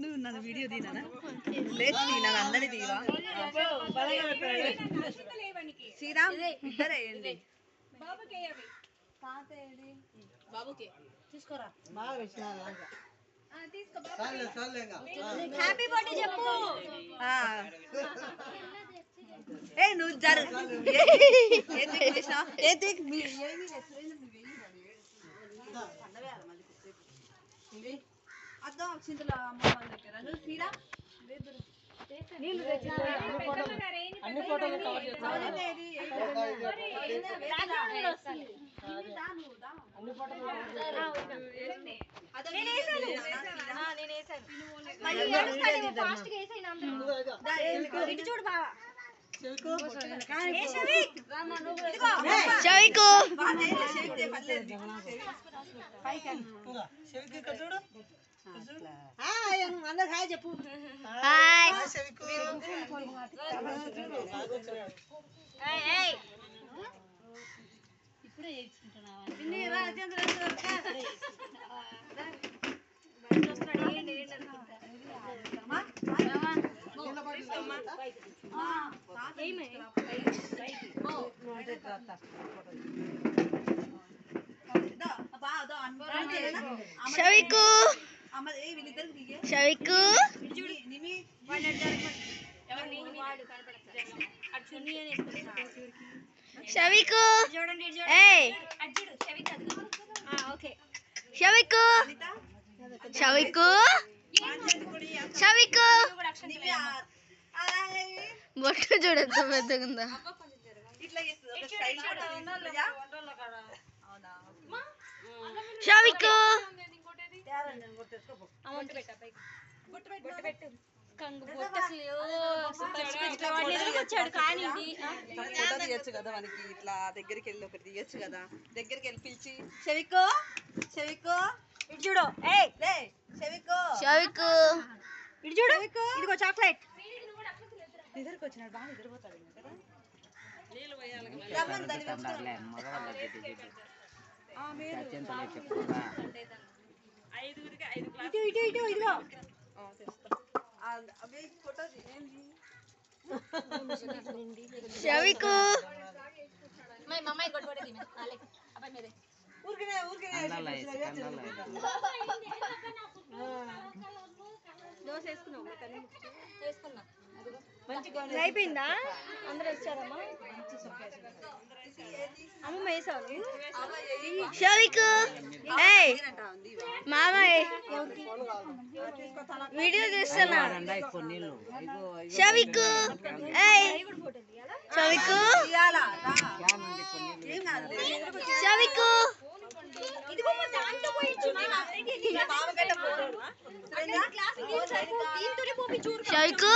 నువ్వు నన్ను వీడియో తీనా లేదు తీనా అందరి తీవా శ్రీరామ్ ఇద్దరే ఏంటి బాబుకి తీసుకోరా బాగా వచ్చినా హ్యాపీ బర్త్డే చెప్పు ఏ నువ్వు జరు అర్థం చింతలో అమ్మ వాళ్ళ దగ్గర నువ్వు తీరా నీళ్ళు అన్ని ఫోటోలు కవర్ చూడు బావా అందరు హాయ్ చెప్పు ఇప్పుడే షవికు షవికు షవికు షవికు షవికు షవికు బొట్టు చూడద్దు పెద్దగుందా షవికు తీయచ్చు కదా మనకి ఇట్లా దగ్గరికి వెళ్ళి ఒకటి తీయచ్చు కదా దగ్గరికి వెళ్ళి పిలిచి షవికో షవికో ఇటు చూడు షవికో షవికో ఇటు చూడు ఇదిగో చాక్లెట్ నిద్రకు వచ్చినాడు బాగా నిద్రపోతాడు కదా ఇటు ఇటు ఇటు ఇదిగో షవికు దోశ వేసుకున్నా అయిపోయిందా అందరూ వచ్చారమ్మా అమ్మ వేసావు షవికు మామయ్య వీడియో తీస్తున్నా షవికు షవికు షవికు షవికు